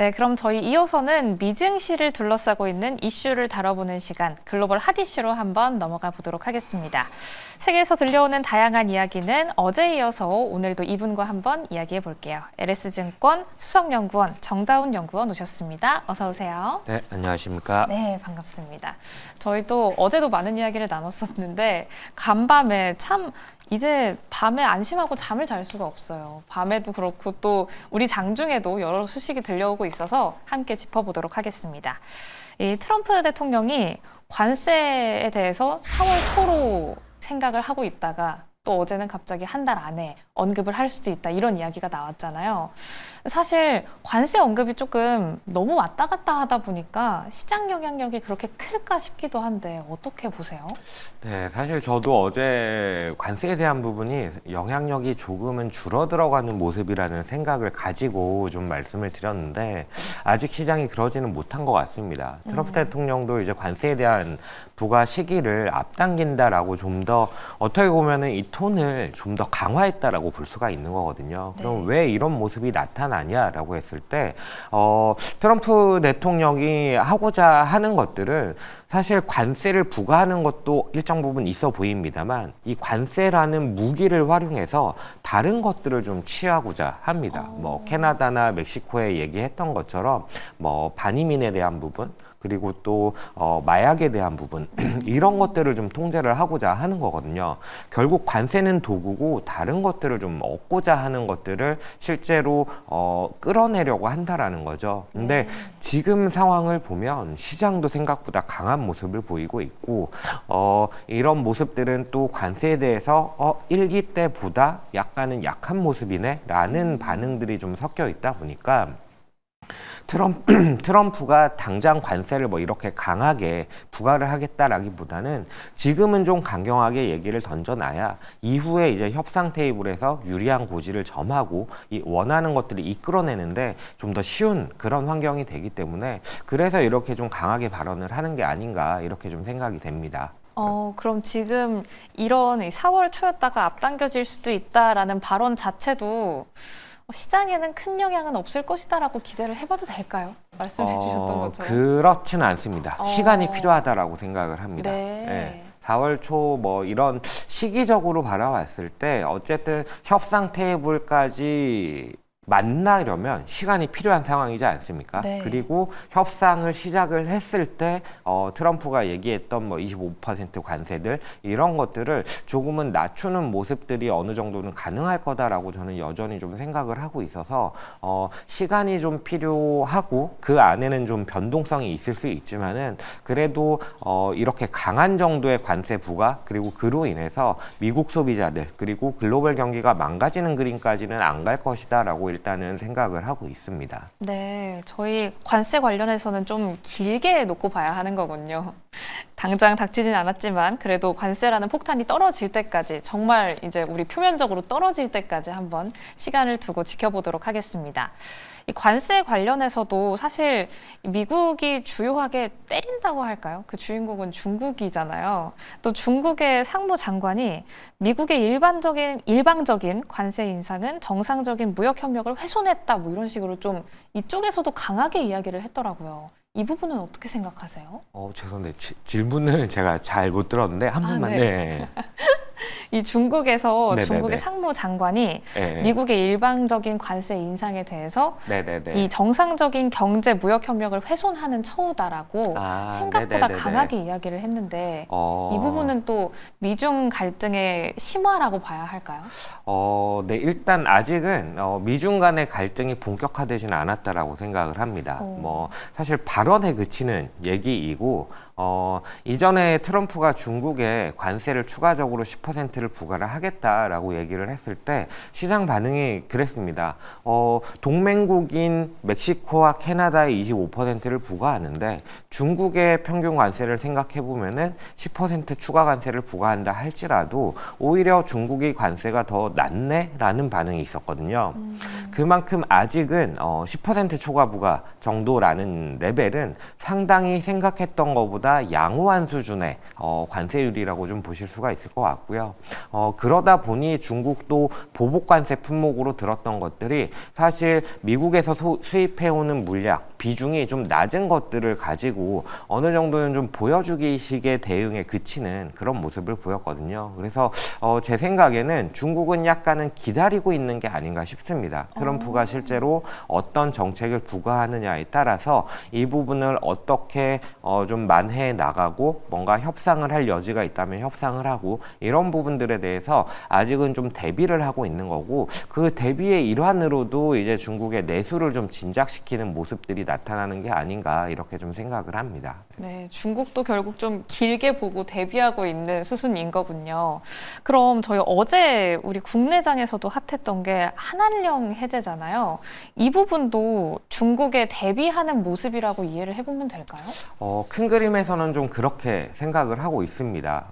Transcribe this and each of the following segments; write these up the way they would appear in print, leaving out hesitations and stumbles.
네, 그럼 저희 이어서는 미증시를 둘러싸고 있는 이슈를 다뤄보는 시간, 글로벌 핫 이슈로 한번 넘어가 보도록 하겠습니다. 세계에서 들려오는 다양한 이야기는 어제에 이어서 오늘도 이분과 한번 이야기해 볼게요. LS증권 수석연구원 정다운 연구원 오셨습니다. 어서 오세요. 네, 안녕하십니까. 네, 반갑습니다. 저희도 어제도 많은 이야기를 나눴었는데 간밤에 참 이제 밤에 안심하고 잠을 잘 수가 없어요. 밤에도 그렇고 또 우리 장중에도 여러 소식이 들려오고 있어서 함께 짚어보도록 하겠습니다. 이 트럼프 대통령이 관세에 대해서 4월 초로 생각을 하고 있다가 또 어제는 갑자기 한 달 안에 언급을 할 수도 있다 이런 이야기가 나왔잖아요. 사실 관세 언급이 조금 너무 왔다 갔다 하다 보니까 시장 영향력이 그렇게 클까 싶기도 한데 어떻게 보세요? 네, 사실 저도 어제 관세에 대한 부분이 영향력이 조금은 줄어들어가는 모습이라는 생각을 가지고 좀 말씀을 드렸는데 아직 시장이 그러지는 못한 것 같습니다. 트럼프 대통령도 이제 관세에 대한 부과 시기를 앞당긴다라고 좀 더 어떻게 보면은 이 톤을 좀 더 강화했다라고 볼 수가 있는 거거든요. 그럼 왜 이런 모습이 나타나냐라고 했을 때 트럼프 대통령이 하고자 하는 것들은 사실 관세를 부과하는 것도 일정 부분 있어 보입니다만 이 관세라는 무기를 활용해서 다른 것들을 좀 취하고자 합니다. 뭐 캐나다나 멕시코에 얘기했던 것처럼 뭐 반이민에 대한 부분 그리고 또 마약에 대한 부분 이런 것들을 좀 통제를 하고자 하는 거거든요. 결국 관세는 도구고 다른 것들을 좀 얻고자 하는 것들을 실제로 끌어내려고 한다라는 거죠. 근데 지금 상황을 보면 시장도 생각보다 강한 모습을 보이고 있고 이런 모습들은 또 관세에 대해서 일기 때보다 약간은 약한 모습이네 라는 반응들이 좀 섞여 있다 보니까 트럼프가 당장 관세를 뭐 이렇게 강하게 부과를 하겠다라기보다는 지금은 좀 강경하게 얘기를 던져놔야 이후에 이제 협상 테이블에서 유리한 고지를 점하고 이 원하는 것들을 이끌어내는데 좀 더 쉬운 그런 환경이 되기 때문에 그래서 이렇게 좀 강하게 발언을 하는 게 아닌가 이렇게 좀 생각이 됩니다. 그럼 지금 이런 4월 초였다가 앞당겨질 수도 있다라는 발언 자체도 시장에는 큰 영향은 없을 것이다라고 기대를 해봐도 될까요? 말씀해 주셨던 것처럼. 그렇지는 않습니다. 시간이 필요하다라고 생각을 합니다. 네. 네. 4월 초 뭐 이런 시기적으로 바라봤을 때 어쨌든 협상 테이블까지 만나려면 시간이 필요한 상황이지 않습니까? 네. 그리고 협상을 시작을 했을 때 트럼프가 얘기했던 뭐 25% 관세들 이런 것들을 조금은 낮추는 모습들이 어느 정도는 가능할 거다라고 저는 여전히 좀 생각을 하고 있어서 시간이 좀 필요하고 그 안에는 좀 변동성이 있을 수 있지만은 그래도 이렇게 강한 정도의 관세 부과 그리고 그로 인해서 미국 소비자들 그리고 글로벌 경기가 망가지는 그림까지는 안 갈 것이다라고 일단은 생각을 하고 있습니다. 네, 저희 관세 관련해서는 좀 길게 놓고 봐야 하는 거군요. 당장 닥치진 않았지만 그래도 관세라는 폭탄이 떨어질 때까지 정말 이제 우리 표면적으로 떨어질 때까지 한번 시간을 두고 지켜보도록 하겠습니다. 이 관세 관련해서도 사실 미국이 주요하게 때린다고 할까요? 그 주인공은 중국이잖아요. 또 중국의 상무장관이 미국의 일방적인 관세 인상은 정상적인 무역 협력을 훼손했다 뭐 이런 식으로 좀 이쪽에서도 강하게 이야기를 했더라고요. 이 부분은 어떻게 생각하세요? 죄송한데 질문을 제가 잘 못 들었는데 한 번만. 네. 이 중국에서 네네네. 중국의 상무장관이 네. 미국의 일방적인 관세 인상에 대해서 네네네. 이 정상적인 경제 무역 협력을 훼손하는 처우다라고 생각보다 네네네네. 강하게 이야기를 했는데 이 부분은 또 미중 갈등의 심화라고 봐야 할까요? 네, 일단 아직은 미중 간의 갈등이 본격화되지는 않았다라고 생각을 합니다. 뭐 사실 발언에 그치는 얘기이고 이전에 트럼프가 중국에 관세를 추가적으로 10%를 부과를 하겠다라고 얘기를 했을 때 시장 반응이 그랬습니다. 동맹국인 멕시코와 캐나다에 25%를 부과하는데 중국의 평균 관세를 생각해 보면은 10% 추가 관세를 부과한다 할지라도 오히려 중국의 관세가 더 낫네라는 반응이 있었거든요. 그만큼 아직은 10% 초과 부과 정도라는 레벨은 상당히 생각했던 것보다 자체가 양호한 수준의 관세율이라고 좀 보실 수가 있을 것 같고요. 그러다 보니 중국도 보복 관세 품목으로 들었던 것들이 사실 미국에서 수입해오는 물량 비중이 좀 낮은 것들을 가지고 어느 정도는 좀 보여주기식의 대응에 그치는 그런 모습을 보였거든요. 그래서 제 생각에는 중국은 약간은 기다리고 있는 게 아닌가 싶습니다. 트럼프가 실제로 어떤 정책을 부과하느냐에 따라서 이 부분을 어떻게 좀 만회해 나가고 뭔가 협상을 할 여지가 있다면 협상을 하고 이런 부분들에 대해서 아직은 좀 대비를 하고 있는 거고 그 대비의 일환으로도 이제 중국의 내수를 좀 진작시키는 모습들이 나타나는 게 아닌가 이렇게 좀 생각을 합니다. 네, 중국도 결국 좀 길게 보고 대비하고 있는 수순인 거군요. 그럼 저희 어제 우리 국내장에서도 핫했던 게 한한령 해제잖아요. 이 부분도 중국에 대비하는 모습이라고 이해를 해보면 될까요? 큰 그림에서는 좀 그렇게 생각을 하고 있습니다.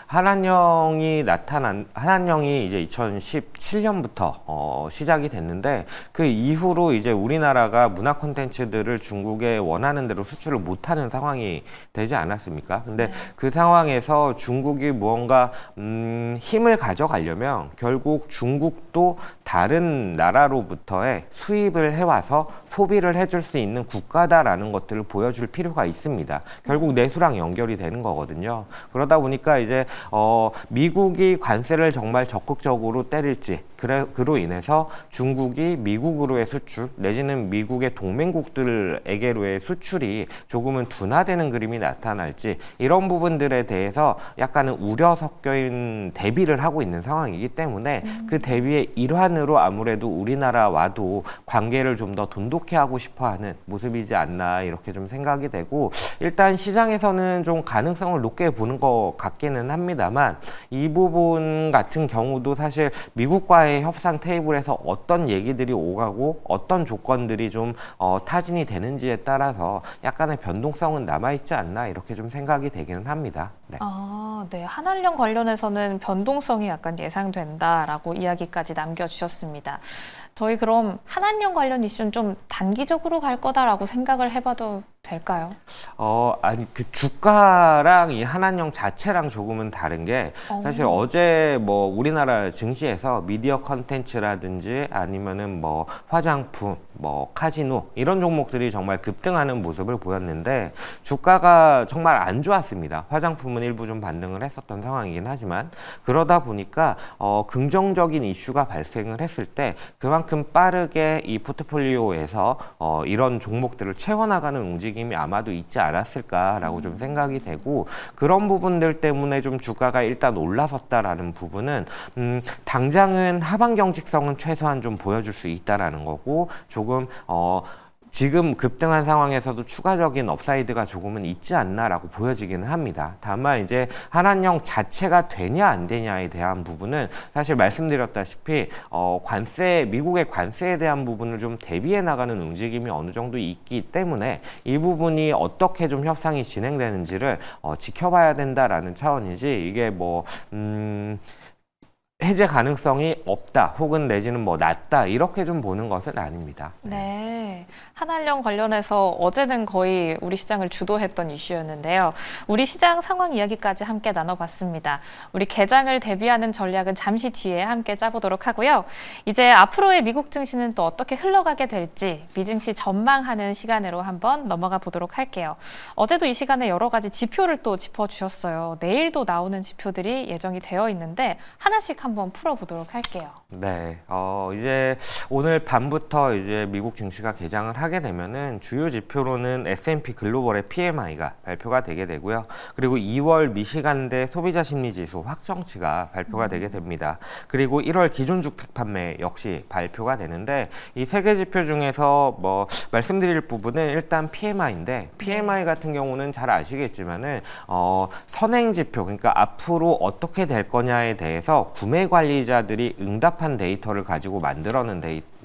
한한령이 이제 2017년부터 시작이 됐는데 그 이후로 이제 우리나라가 문화 콘텐츠들을 중국에 원하는 대로 수출을 못하는 상황이 되지 않았습니까? 근데 그 상황에서 중국이 무언가 힘을 가져가려면 결국 중국도 다른 나라로부터의 수입을 해와서 소비를 해줄 수 있는 국가다라는 것들을 보여줄 필요가 있습니다. 결국 내수랑 연결이 되는 거거든요. 그러다 보니까 이제 미국이 관세를 정말 적극적으로 때릴지 그로 인해서 중국이 미국으로의 수출 내지는 미국의 동맹국들에게로의 수출이 조금은 둔화되는 그림이 나타날지 이런 부분들에 대해서 약간은 우려 섞여있는 대비를 하고 있는 상황이기 때문에 그 대비의 일환으로 아무래도 우리나라와도 관계를 좀 더 돈독해 하고 싶어하는 모습이지 않나 이렇게 좀 생각이 되고 일단 시장에서는 좀 가능성을 높게 보는 것 같기는 합니다만 이 부분 같은 경우도 사실 미국과의 협상 테이블에서 어떤 얘기들이 오가고 어떤 조건들이 좀 타진이 되는지에 따라서 약간의 변동성은 남아있지 않나 이렇게 좀 생각이 되기는 합니다. 네. 네. 한한령 관련해서는 변동성이 약간 예상된다라고 이야기까지 남겨주셨습니다. 저희 그럼 한한령 관련 이슈는 좀 단기적으로 갈 거다라고 생각을 해봐도 될까요? 아니 그 주가랑 이 한한령 자체랑 조금은 다른 게 사실 어제 뭐 우리나라 증시에서 미디어 컨텐츠라든지 아니면은 뭐 화장품, 뭐 카지노 이런 종목들이 정말 급등하는 모습을 보였는데 주가가 정말 안 좋았습니다. 화장품은 일부 좀 반등을 했었던 상황이긴 하지만 그러다 보니까 긍정적인 이슈가 발생을 했을 때 그만큼 빠르게 이 포트폴리오에서 이런 종목들을 채워나가는 움직임이 아마도 있지 않았을까라고 좀 생각이 되고 그런 부분들 때문에 좀 주가가 일단 올라섰다라는 부분은 당장은 하방 경직성은 최소한 좀 보여줄 수 있다라는 거고 조금 지금 급등한 상황에서도 추가적인 업사이드가 조금은 있지 않나라고 보여지기는 합니다. 다만 이제 한한령 자체가 되냐 안 되냐에 대한 부분은 사실 말씀드렸다시피 미국의 관세에 대한 부분을 좀 대비해 나가는 움직임이 어느 정도 있기 때문에 이 부분이 어떻게 좀 협상이 진행되는지를 지켜봐야 된다라는 차원이지 이게 해제 가능성이 없다 혹은 내지는 낮다 이렇게 좀 보는 것은 아닙니다. 네, 한한령 관련해서 어제는 거의 우리 시장을 주도했던 이슈였는데요. 우리 시장 상황 이야기까지 함께 나눠봤습니다. 우리 개장을 대비하는 전략은 잠시 뒤에 함께 짜보도록 하고요. 이제 앞으로의 미국 증시는 또 어떻게 흘러가게 될지 미증시 전망하는 시간으로 한번 넘어가 보도록 할게요. 어제도 이 시간에 여러 가지 지표를 또 짚어주셨어요. 내일도 나오는 지표들이 예정이 되어 있는데 하나씩 한번 풀어보도록 할게요. 네, 이제 오늘 밤부터 이제 미국 증시가 개장을 하게 되면은 주요 지표로는 S&P 글로벌의 PMI가 발표가 되게 되고요. 그리고 2월 미시간대 소비자 심리 지수 확정치가 발표가 되게 됩니다. 그리고 1월 기존 주택 판매 역시 발표가 되는데 이 세 개 지표 중에서 말씀드릴 부분은 일단 PMI인데 PMI 같은 경우는 잘 아시겠지만은 선행 지표 그러니까 앞으로 어떻게 될 거냐에 대해서 구매 관리자들이 응답한 데이터를 가지고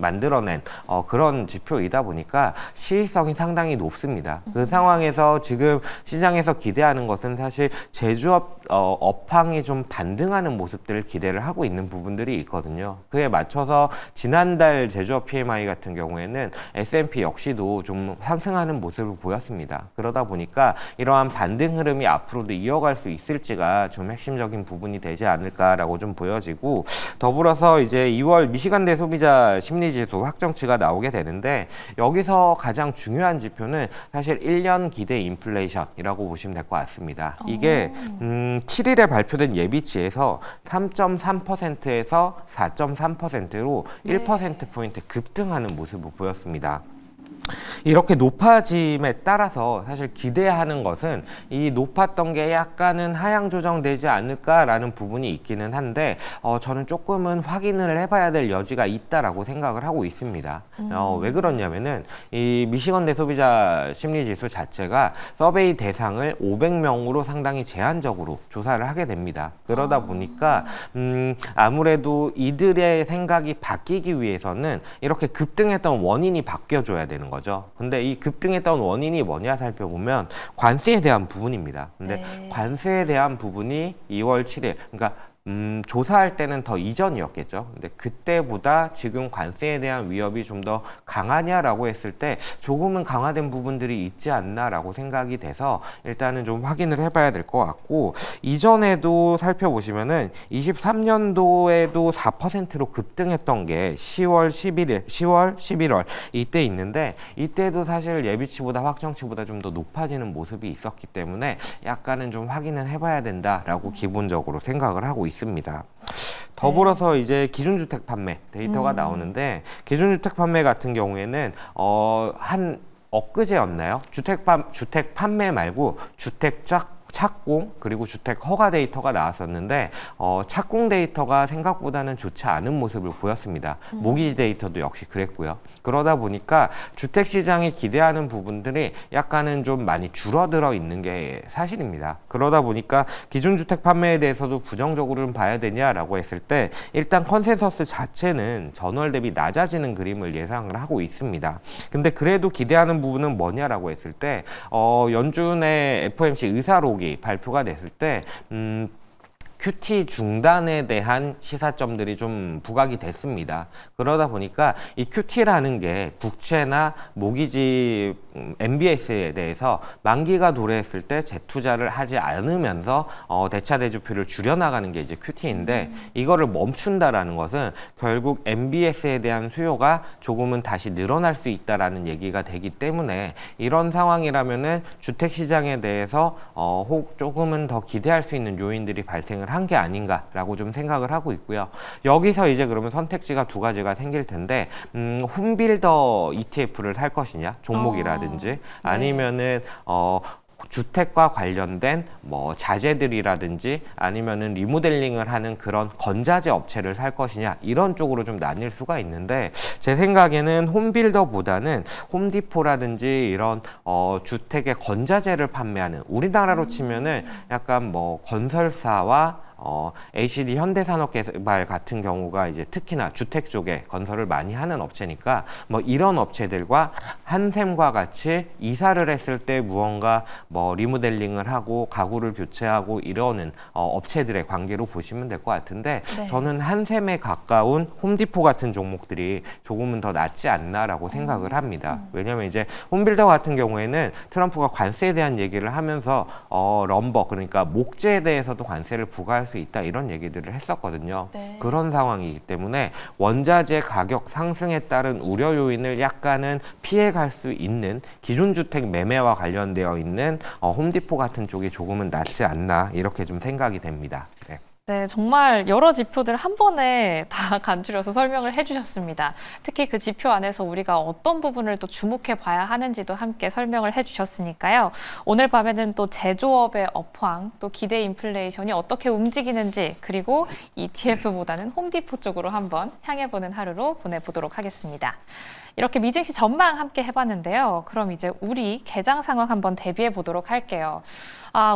만들어낸 그런 지표이다 보니까 시의성이 상당히 높습니다. 그 상황에서 지금 시장에서 기대하는 것은 사실 제조업 업황이 좀 반등하는 모습들을 기대를 하고 있는 부분들이 있거든요. 그에 맞춰서 지난달 제조업 PMI 같은 경우에는 S&P 역시도 좀 상승하는 모습을 보였습니다. 그러다 보니까 이러한 반등 흐름이 앞으로도 이어갈 수 있을지가 좀 핵심적인 부분이 되지 않을까라고 좀 보여지고, 더불어서 이제 2월 미시간대 소비자 심리지수 확정치가 나오게 되는데, 여기서 가장 중요한 지표는 사실 1년 기대 인플레이션이라고 보시면 될 것 같습니다. 이게 7일에 발표된 예비치에서 3.3%에서 4.3%로 1%포인트 급등하는 모습을 보였습니다. 이렇게 높아짐에 따라서 사실 기대하는 것은 이 높았던 게 약간은 하향 조정되지 않을까라는 부분이 있기는 한데, 저는 조금은 확인을 해봐야 될 여지가 있다라고 생각을 하고 있습니다. 왜 그러냐면은 이 미시건대 소비자 심리지수 자체가 서베이 대상을 500명으로 상당히 제한적으로 조사를 하게 됩니다. 그러다 보니까 아무래도 이들의 생각이 바뀌기 위해서는 이렇게 급등했던 원인이 바뀌어줘야 되는 거죠. 근데 이 급등했던 원인이 뭐냐 살펴보면 관세에 대한 부분입니다. 근데 관세에 대한 부분이 2월 7일, 그러니까 조사할 때는 더 이전이었겠죠. 근데 그때보다 지금 관세에 대한 위협이 좀 더 강하냐라고 했을 때 조금은 강화된 부분들이 있지 않나라고 생각이 돼서 일단은 좀 확인을 해봐야 될 것 같고, 이전에도 살펴보시면은 23년도에도 4%로 급등했던 게 10월, 11월 이때 있는데, 이때도 사실 예비치보다 확정치보다 좀 더 높아지는 모습이 있었기 때문에 약간은 좀 확인을 해봐야 된다라고 기본적으로 생각을 하고 있습니다. 더불어서 이제 기준주택 판매 데이터가 나오는데, 기준주택 판매 같은 경우에는 한 엊그제였나요? 주택 판매 말고 주택 착공 그리고 주택 허가 데이터가 나왔었는데, 착공 데이터가 생각보다는 좋지 않은 모습을 보였습니다. 모기지 데이터도 역시 그랬고요. 그러다 보니까 주택 시장이 기대하는 부분들이 약간은 좀 많이 줄어들어 있는 게 사실입니다. 그러다 보니까 기준주택 판매에 대해서도 부정적으로 좀 봐야 되냐라고 했을 때, 일단 컨센서스 자체는 전월 대비 낮아지는 그림을 예상을 하고 있습니다. 근데 그래도 기대하는 부분은 뭐냐라고 했을 때, 연준의 FOMC 의사록이 발표가 됐을 때 QT 중단에 대한 시사점들이 좀 부각이 됐습니다. 그러다 보니까 이 QT라는 게 국채나 모기지 MBS에 대해서 만기가 도래했을 때 재투자를 하지 않으면서 대차대조표를 줄여나가는 게 이제 QT인데, 이거를 멈춘다라는 것은 결국 MBS에 대한 수요가 조금은 다시 늘어날 수 있다라는 얘기가 되기 때문에, 이런 상황이라면은 주택시장에 대해서 조금은 더 기대할 수 있는 요인들이 발생을 한 게 아닌가라고 좀 생각을 하고 있고요. 여기서 이제 그러면 선택지가 두 가지가 생길 텐데, 홈빌더 ETF를 살 것이냐, 종목이라든지 아니면은 주택과 관련된 뭐 자재들이라든지 아니면은 리모델링을 하는 그런 건자재 업체를 살 것이냐, 이런 쪽으로 좀 나뉠 수가 있는데, 제 생각에는 홈빌더보다는 홈디포라든지 이런 주택의 건자재를 판매하는, 우리나라로 치면은 약간 뭐 건설사와 HD 현대산업개발 같은 경우가 이제 특히나 주택 쪽에 건설을 많이 하는 업체니까, 뭐 이런 업체들과 한샘과 같이 이사를 했을 때 무언가 뭐 리모델링을 하고 가구를 교체하고 이러는 업체들의 관계로 보시면 될 것 같은데, 저는 한샘에 가까운 홈디포 같은 종목들이 조금은 더 낫지 않나라고 생각을 합니다. 왜냐면 이제 홈빌더 같은 경우에는 트럼프가 관세에 대한 얘기를 하면서 럼버, 그러니까 목재에 대해서도 관세를 부과할 수 있다, 이런 얘기들을 했었거든요. 그런 상황이기 때문에 원자재 가격 상승에 따른 우려 요인을 약간은 피해갈 수 있는 기준주택 매매와 관련되어 있는 홈디포 같은 쪽이 조금은 낫지 않나, 이렇게 좀 생각이 됩니다. 네. 네, 정말 여러 지표들 한 번에 다 간추려서 설명을 해주셨습니다. 특히 그 지표 안에서 우리가 어떤 부분을 또 주목해 봐야 하는지도 함께 설명을 해주셨으니까요. 오늘 밤에는 또 제조업의 업황, 또 기대 인플레이션이 어떻게 움직이는지, 그리고 ETF보다는 홈디포 쪽으로 한번 향해보는 하루로 보내보도록 하겠습니다. 이렇게 미증시 전망 함께 해봤는데요. 그럼 이제 우리 개장 상황 한번 대비해 보도록 할게요.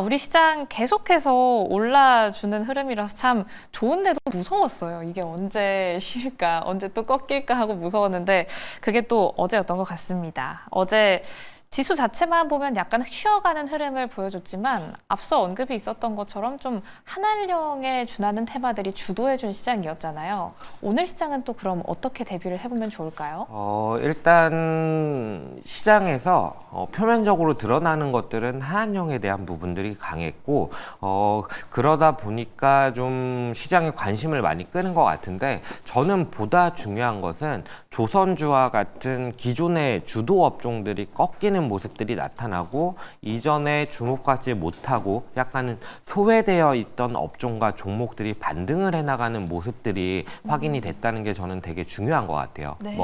우리 시장 계속해서 올라주는 흐름이라서 참 좋은데도 무서웠어요. 이게 언제 쉴까, 언제 또 꺾일까 하고 무서웠는데 그게 또 어제였던 것 같습니다. 어제 지수 자체만 보면 약간 쉬어가는 흐름을 보여줬지만 앞서 언급이 있었던 것처럼 좀 한한령에 준하는 테마들이 주도해준 시장이었잖아요. 오늘 시장은 또 그럼 어떻게 대비를 해보면 좋을까요? 일단 시장에서 표면적으로 드러나는 것들은 한한령에 대한 부분들이 강했고 그러다 보니까 좀 시장에 관심을 많이 끄는 것 같은데 저는 보다 중요한 것은 조선주와 같은 기존의 주도 업종들이 꺾이는 모습들이 나타나고 이전에 주목하지 못하고 약간은 소외되어 있던 업종과 종목들이 반등을 해나가는 모습들이 확인이 됐다는 게 저는 되게 중요한 것 같아요. 네.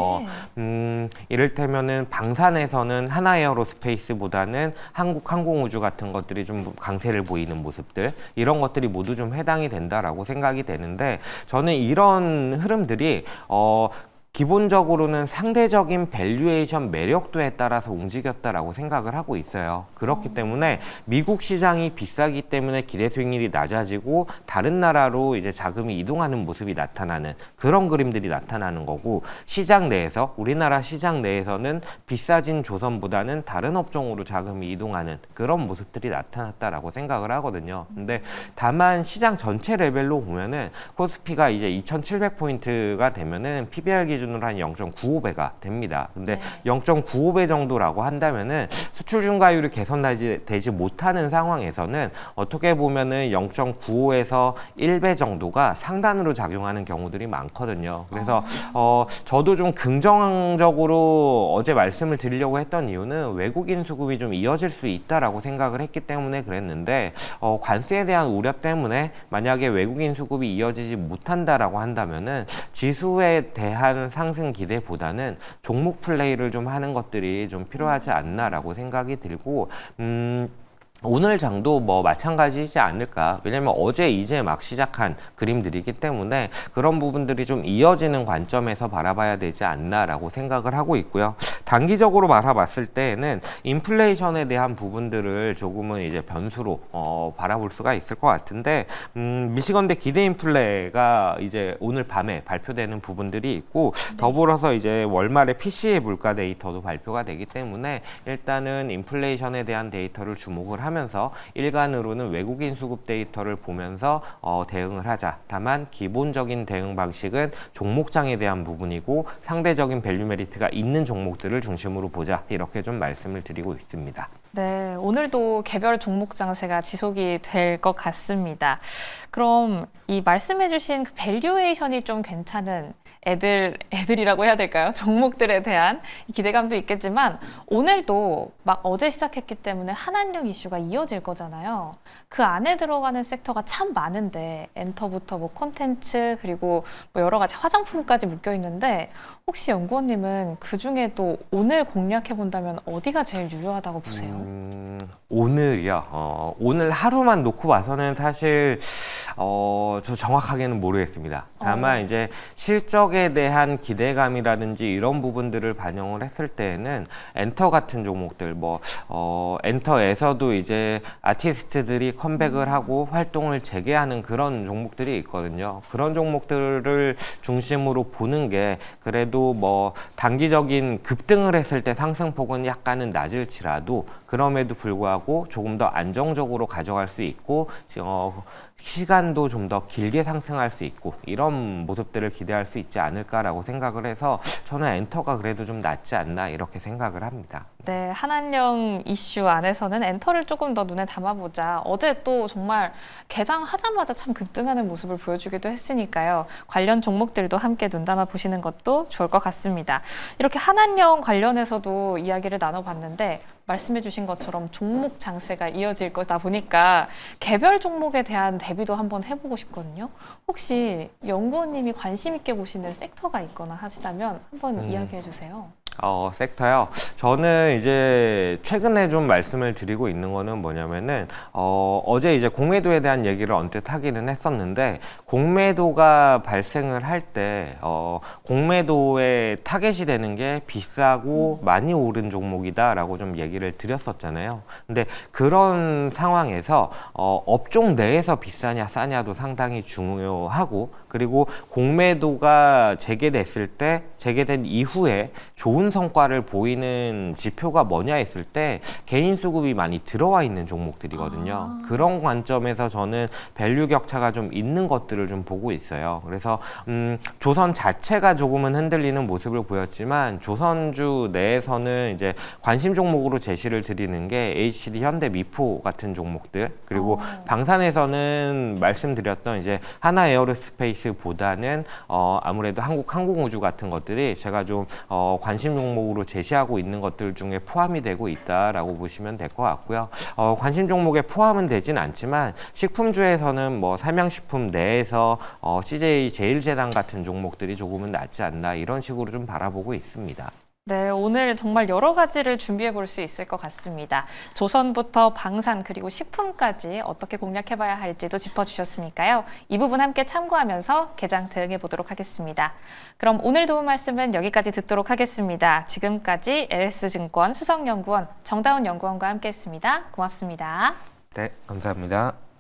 이를테면은 방산에서는 하나에어로스페이스보다는 한국항공우주 같은 것들이 좀 강세를 보이는 모습들 이런 것들이 모두 좀 해당이 된다라고 생각이 되는데 저는 이런 흐름들이 기본적으로는 상대적인 밸류에이션 매력도에 따라서 움직였다라고 생각을 하고 있어요. 그렇기 때문에 미국 시장이 비싸기 때문에 기대 수익률이 낮아지고 다른 나라로 이제 자금이 이동하는 모습이 나타나는 그런 그림들이 나타나는 거고 시장 내에서 우리나라 시장 내에서는 비싸진 조선보다는 다른 업종으로 자금이 이동하는 그런 모습들이 나타났다라고 생각을 하거든요. 근데 다만 시장 전체 레벨로 보면은 코스피가 이제 2,700포인트가 되면은 PBR 기준으로 한 0.95배가 됩니다. 근데 0.95배 정도라고 한다면은 수출 증가율이 개선되지 못하는 상황에서는 어떻게 보면은 0.95에서 1배 정도가 상단으로 작용하는 경우들이 많거든요. 그래서 저도 좀 긍정적으로 어제 말씀을 드리려고 했던 이유는 외국인 수급이 좀 이어질 수 있다라고 생각을 했기 때문에 그랬는데 관세에 대한 우려 때문에 만약에 외국인 수급이 이어지지 못한다라고 한다면은 지수에 대한 상승 기대보다는 종목 플레이를 좀 하는 것들이 좀 필요하지 않나라고 생각이 들고 오늘 장도 뭐 마찬가지이지 않을까. 왜냐면 어제 이제 막 시작한 그림들이기 때문에 그런 부분들이 좀 이어지는 관점에서 바라봐야 되지 않나라고 생각을 하고 있고요. 단기적으로 바라봤을 때에는 인플레이션에 대한 부분들을 조금은 이제 변수로 바라볼 수가 있을 것 같은데 미시건대 기대 인플레가 이제 오늘 밤에 발표되는 부분들이 있고 더불어서 이제 월말에 PC의 물가 데이터도 발표가 되기 때문에 일단은 인플레이션에 대한 데이터를 주목을 하면서 일간으로는 외국인 수급 데이터를 보면서 대응을 하자. 다만 기본적인 대응 방식은 종목장에 대한 부분이고 상대적인 밸류 메리트가 있는 종목들을 중심으로 보자. 이렇게 좀 말씀을 드리고 있습니다. 네, 오늘도 개별 종목 장세가 지속이 될 것 같습니다. 그럼 이 말씀해주신 그 밸류에이션이 좀 괜찮은 애들이라고 해야 될까요? 종목들에 대한 기대감도 있겠지만 오늘도 막 어제 시작했기 때문에 한한령 이슈가 이어질 거잖아요. 그 안에 들어가는 섹터가 참 많은데 엔터부터 뭐 콘텐츠 그리고 뭐 여러 가지 화장품까지 묶여 있는데 혹시 연구원님은 그 중에 또 오늘 공략해 본다면 어디가 제일 유효하다고 보세요? 오늘이요. 오늘 하루만 놓고 봐서는 사실 저 정확하게는 모르겠습니다. 다만 이제 실적에 대한 기대감이라든지 이런 부분들을 반영을 했을 때에는 엔터 같은 종목들 엔터에서도 이제 아티스트들이 컴백을 하고 활동을 재개하는 그런 종목들이 있거든요. 그런 종목들을 중심으로 보는 게 그래도 뭐 단기적인 급등을 했을 때 상승폭은 약간은 낮을지라도 그럼에도 불구하고 조금 더 안정적으로 가져갈 수 있고 시간도 좀 더 길게 상승할 수 있고 이런 모습들을 기대할 수 있지 않을까라고 생각을 해서 저는 엔터가 그래도 좀 낫지 않나 이렇게 생각을 합니다. 네, 한한령 이슈 안에서는 엔터를 조금 더 눈에 담아보자. 어제 또 정말 개장하자마자 참 급등하는 모습을 보여주기도 했으니까요. 관련 종목들도 함께 눈 담아 보시는 것도 좋을 것 같습니다. 이렇게 한한령 관련해서도 이야기를 나눠봤는데 말씀해주신 것처럼 종목 장세가 이어질 거다 보니까 개별 종목에 대한 대비도 한번 해보고 싶거든요. 혹시 연구원님이 관심 있게 보시는 섹터가 있거나 하시다면 한번 이야기해 주세요. 섹터요. 저는 이제 최근에 좀 말씀을 드리고 있는 거는 뭐냐면은, 어제 이제 공매도에 대한 얘기를 언뜻 하기는 했었는데, 공매도가 발생을 할 때, 공매도의 타겟이 되는 게 비싸고 많이 오른 종목이다라고 좀 얘기를 드렸었잖아요. 근데 그런 상황에서, 업종 내에서 비싸냐 싸냐도 상당히 중요하고, 그리고 공매도가 재개됐을 때, 재개된 이후에 좋은 성과를 보이는 지표가 뭐냐 했을 때 개인 수급이 많이 들어와 있는 종목들이거든요. 그런 관점에서 저는 밸류 격차가 좀 있는 것들을 좀 보고 있어요. 그래서 조선 자체가 조금은 흔들리는 모습을 보였지만 조선주 내에서는 이제 관심 종목으로 제시를 드리는 게 HCD, 현대, 미포 같은 종목들, 그리고 방산에서는 말씀드렸던 이제 하나 에어로스페이스보다는 아무래도 한국 항공우주 같은 것들이 제가 좀 관심 종목으로 제시하고 있는 것들 중에 포함이 되고 있다라고 보시면 될 것 같고요. 관심 종목에 포함은 되진 않지만 식품주에서는 뭐 삼양식품 내에서 CJ 제일제당 같은 종목들이 조금은 낫지 않나 이런 식으로 좀 바라보고 있습니다. 네, 오늘 정말 여러 가지를 준비해 볼 수 있을 것 같습니다. 조선부터 방산 그리고 식품까지 어떻게 공략해 봐야 할지도 짚어주셨으니까요. 이 부분 함께 참고하면서 개장 대응해 보도록 하겠습니다. 그럼 오늘 도움 말씀은 여기까지 듣도록 하겠습니다. 지금까지 LS증권 수석연구원 정다운 연구원과 함께했습니다. 고맙습니다. 네, 감사합니다.